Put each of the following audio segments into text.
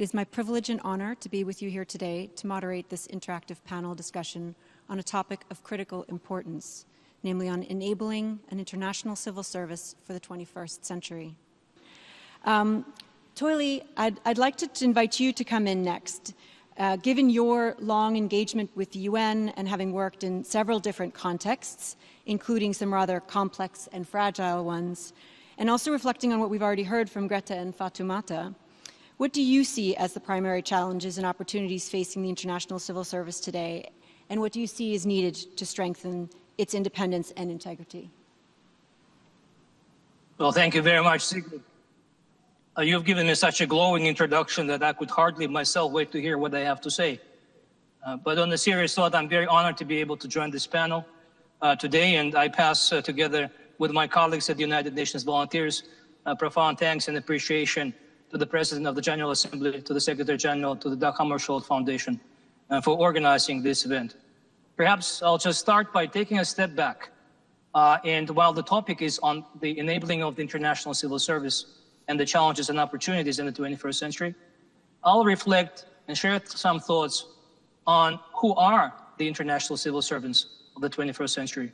It is my privilege and honor to be with you here today to moderate this interactive panel discussion on a topic of critical importance, namely on enabling an international civil service for the 21st century. Toily, I'd like to invite you to come in next. Given your long engagement with the UN and having worked in several different contexts, including some rather complex and fragile ones, and also reflecting on what we've already heard from Greta and Fatoumata, what do you see as the primary challenges and opportunities facing the international civil service today, and what do you see is needed to strengthen its independence and integrity? Well, thank you very much, Sigrid. You've given me such a glowing introduction that I could hardly myself wait to hear what I have to say. But on a serious note, I'm very honored to be able to join this panel today, and I pass together with my colleagues at the United Nations Volunteers profound thanks and appreciation to the President of the General Assembly, to the Secretary-General, to the Dag Hammarskjöld Foundation for organizing this event. Perhaps I'll just start by taking a step back. And while the topic is on the enabling of the international civil service and the challenges and opportunities in the 21st century, I'll reflect and share some thoughts on who are the international civil servants of the 21st century.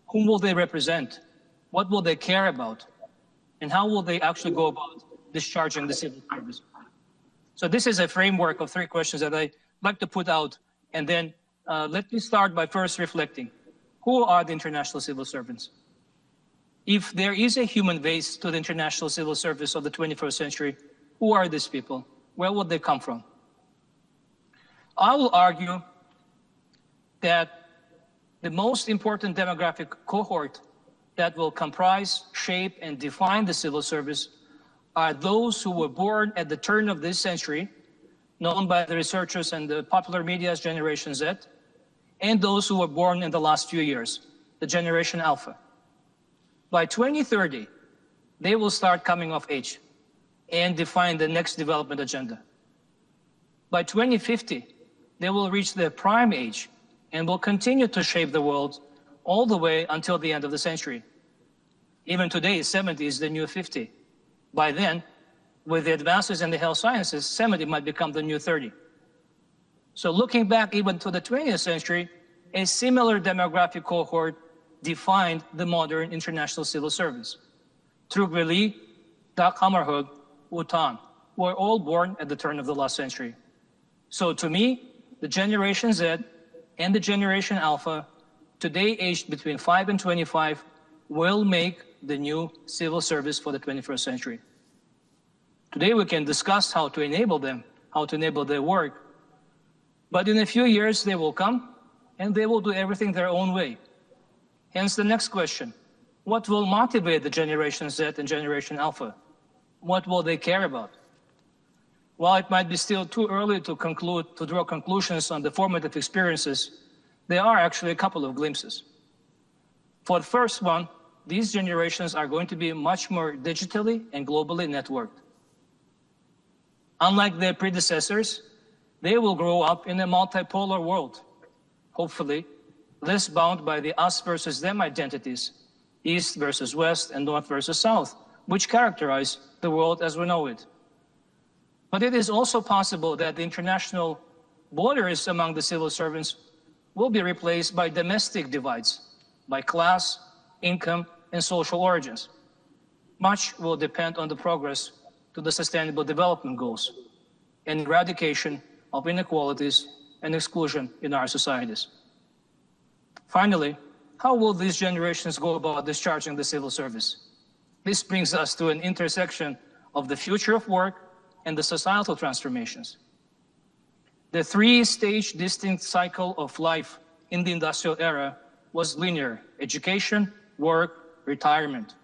Whom will they represent? What will they care about? And how will they actually go about discharging the civil service? So this is a framework of 3 questions that I'd like to put out. And then let me start by first reflecting. Who are the international civil servants? If there is a human base to the international civil service of the 21st century, who are these people? Where would they come from? I will argue that the most important demographic cohort that will comprise, shape, and define the civil service are those who were born at the turn of this century, known by the researchers and the popular media as Generation Z, and those who were born in the last few years, the Generation Alpha. By 2030, they will start coming of age and define the next development agenda. By 2050, they will reach their prime age and will continue to shape the world all the way until the end of the century. Even today, 70 is the new 50. By then, with the advances in the health sciences, 70 might become the new 30. So looking back even to the 20th century, a similar demographic cohort defined the modern international civil service. Trygve Lie, Dag Hammarskjöld, U Thant were all born at the turn of the last century. So to me, the Generation Z and the Generation Alpha, today aged between 5 and 25, will make the new civil service for the 21st century. Today we can discuss how to enable them, how to enable their work. But in a few years they will come and they will do everything their own way. Hence the next question, what will motivate the Generation Z and Generation Alpha? What will they care about? While it might be still too early to draw conclusions on the formative experiences, there are actually a couple of glimpses. For the first one, these generations are going to be much more digitally and globally networked. Unlike their predecessors, they will grow up in a multipolar world, hopefully less bound by the us versus them identities, East versus West and North versus South, which characterize the world as we know it. But it is also possible that the international borders among the civil servants will be replaced by domestic divides, by class, income, and social origins. Much will depend on the progress to the Sustainable Development Goals and eradication of inequalities and exclusion in our societies. Finally, how will these generations go about discharging the civil service? This brings us to an intersection of the future of work and the societal transformations. The 3-stage distinct cycle of life in the industrial era was linear: education, work, retirement.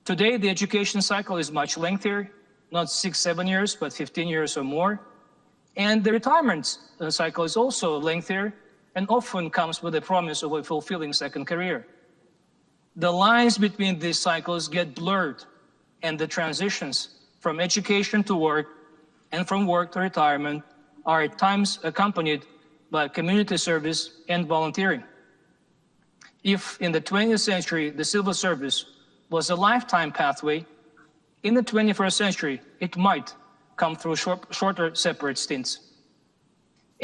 Today, the education cycle is much lengthier, not 6-7 years, but 15 years or more. And the retirement cycle is also lengthier and often comes with the promise of a fulfilling second career. The lines between these cycles get blurred, and the transitions from education to work and from work to retirement are at times accompanied by community service and volunteering. If in the 20th century the civil service was a lifetime pathway, in the 21st century it might come through shorter separate stints.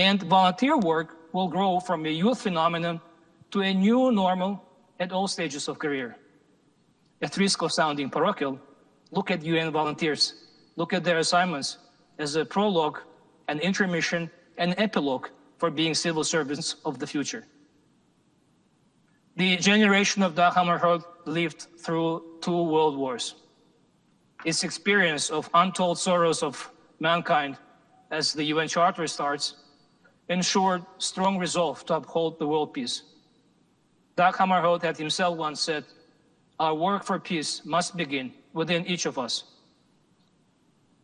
And volunteer work will grow from a youth phenomenon to a new normal at all stages of career. At risk of sounding parochial, look at UN volunteers. Look at their assignments as a prologue, an intermission, an epilogue for being civil servants of the future. The generation of Dag Hammarskjöld lived through 2 world wars. Its experience of untold sorrows of mankind, as the UN Charter starts, ensured strong resolve to uphold the world peace. Dag Hammarskjöld had himself once said, "Our work for peace must begin within each of us."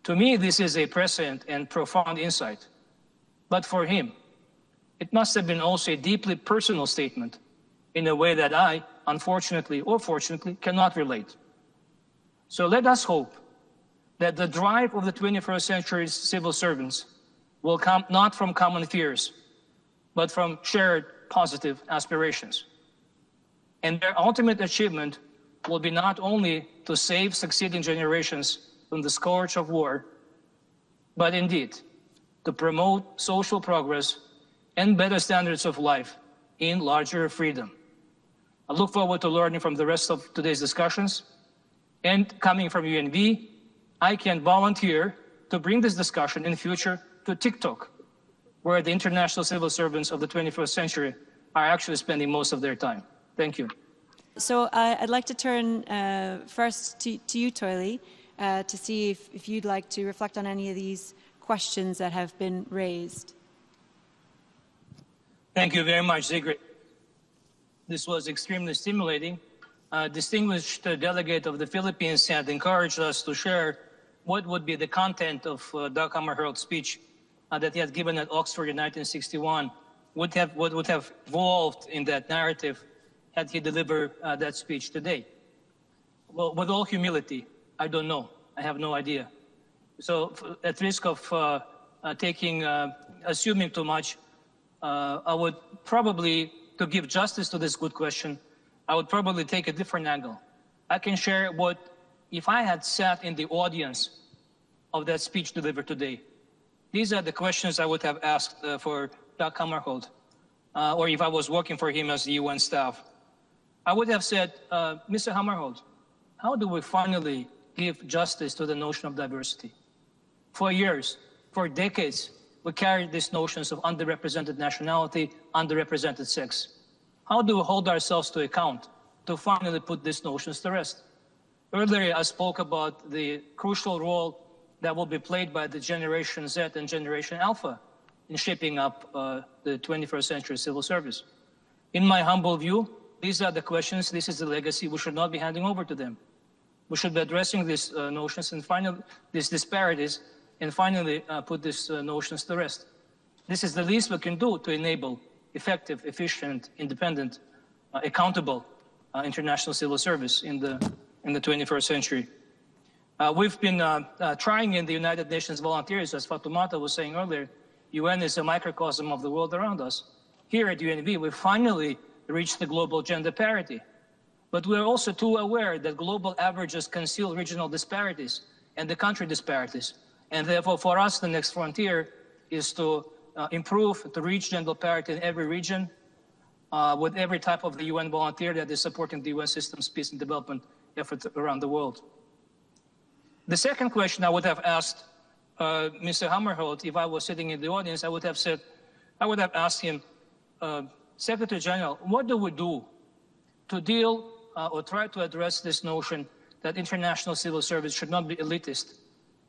To me, this is a prescient and profound insight. But for him, it must have been also a deeply personal statement in a way that I, unfortunately or fortunately, cannot relate. So let us hope that the drive of the 21st century's civil servants will come not from common fears, but from shared positive aspirations. And their ultimate achievement will be not only to save succeeding generations from the scourge of war, but indeed to promote social progress and better standards of life in larger freedom. I look forward to learning from the rest of today's discussions. And coming from UNV, I can volunteer to bring this discussion in future to TikTok, where the international civil servants of the 21st century are actually spending most of their time. Thank you. So I'd like to turn first to you, Toily, to see if you'd like to reflect on any of these questions that have been raised. Thank you very much, Sigrid. This was extremely stimulating. Distinguished delegate of the Philippines had encouraged us to share what would be the content of Dag Hammarskjöld's speech that he had given at Oxford in 1961, what would have evolved in that narrative had he delivered that speech today. Well, with all humility, I don't know. I have no idea. So at risk of assuming too much, I would probably, to give justice to this good question, I would probably take a different angle. I can share what, if I had sat in the audience of that speech delivered today, these are the questions I would have asked for Dag Hammarskjöld, or if I was working for him as the UN staff. I would have said, Mr. Hammarskjöld, how do we finally give justice to the notion of diversity? For years, for decades, we carried these notions of underrepresented nationality, underrepresented sex. How do we hold ourselves to account to finally put these notions to rest? Earlier, I spoke about the crucial role that will be played by the Generation Z and Generation Alpha in shaping up the 21st century civil service. In my humble view, these are the questions, this is the legacy we should not be handing over to them. We should be addressing these notions and finally, these disparities, and finally put these notions to rest. This is the least we can do to enable effective, efficient, independent, accountable international civil service in the 21st century. We've been trying in the United Nations volunteers, as Fatoumata was saying earlier. UN is a microcosm of the world around us. Here at UNV, we finally reached the global gender parity. But we're also too aware that global averages conceal regional disparities and the country disparities. And therefore, for us, the next frontier is to improve, to reach gender parity in every region with every type of the UN volunteer that is supporting the UN system's peace and development efforts around the world. The second question I would have asked Mr. Hammarskjöld, if I was sitting in the audience, I would have asked him, Secretary General, what do we do to deal or try to address this notion that international civil service should not be elitist,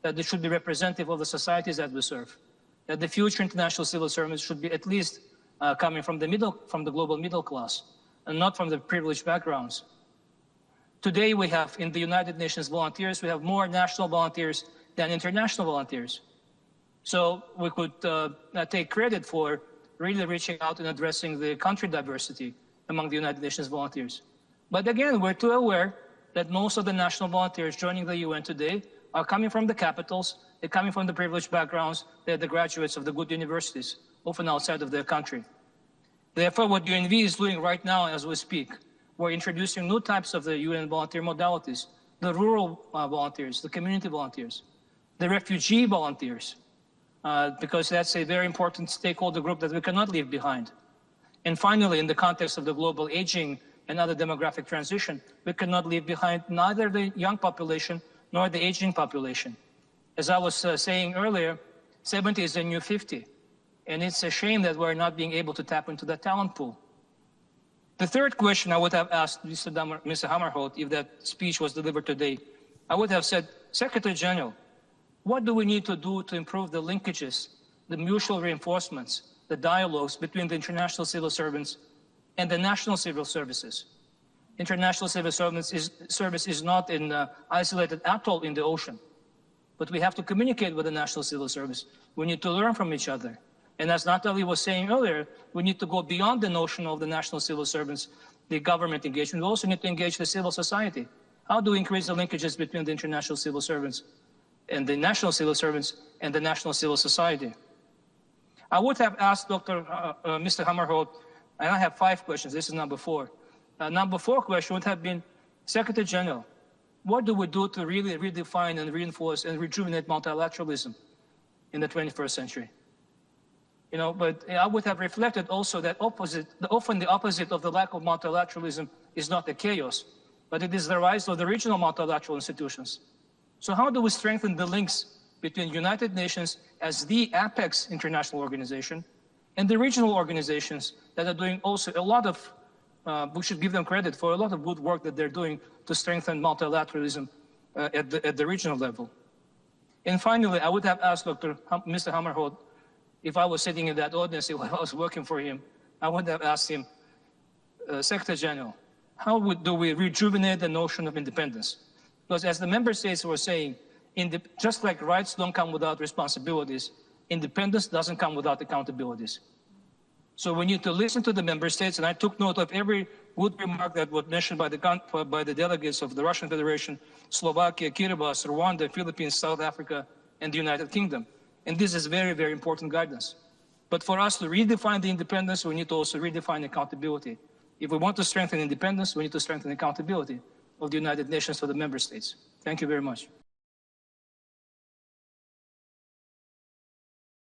that it should be representative of the societies that we serve, that the future international civil service should be at least coming from the global middle class and not from the privileged backgrounds. Today we have in the United Nations volunteers, we have more national volunteers than international volunteers. So we could take credit for really reaching out and addressing the country diversity among the United Nations volunteers. But again, we're too aware that most of the national volunteers joining the UN today are coming from the capitals, they're coming from the privileged backgrounds, they're the graduates of the good universities, often outside of their country. Therefore, what UNV is doing right now as we speak, we're introducing new types of the UN volunteer modalities, the rural volunteers, the community volunteers. the refugee volunteers, because that's a very important stakeholder group that we cannot leave behind. And finally, in the context of the global aging and other demographic transition, we cannot leave behind neither the young population nor the aging population. As I was saying earlier, 70 is the new 50. And it's a shame that we're not being able to tap into that talent pool. The third question I would have asked Mr. Hammarskjöld if that speech was delivered today, I would have said, Secretary General, what do we need to do to improve the linkages, the mutual reinforcements, the dialogues between the international civil servants and the national civil services? International civil service is not an isolated atoll in the ocean, but we have to communicate with the national civil service. We need to learn from each other. And as Natalie was saying earlier, we need to go beyond the notion of the national civil servants, the government engagement. We also need to engage the civil society. How do we increase the linkages between the international civil servants and the national civil servants and the national civil society? I would have asked Mr. Hammarskjöld, and I have 5 questions. This is number 4. Number 4 question would have been, Secretary General, what do we do to really redefine and reinforce and rejuvenate multilateralism in the 21st century? You know, but I would have reflected also that often the opposite of the lack of multilateralism is not the chaos, but it is the rise of the regional multilateral institutions. So how do we strengthen the links between United Nations as the apex international organization and the regional organizations that are doing also a lot of, we should give them credit for a lot of good work that they're doing to strengthen multilateralism at the regional level. And finally, I would have asked Mr. Hammarskjöld, if I was sitting in that audience, if I was working for him, I would have asked him, Secretary General, how do we rejuvenate the notion of independence? Because as the member states were saying, just like rights don't come without responsibilities, independence doesn't come without accountabilities. So we need to listen to the member states, and I took note of every good remark that was mentioned by the delegates of the Russian Federation, Slovakia, Kiribati, Rwanda, Philippines, South Africa, and the United Kingdom. And this is very, very important guidance. But for us to redefine the independence, we need to also redefine accountability. If we want to strengthen independence, we need to strengthen accountability of the United Nations for the member states. Thank you very much.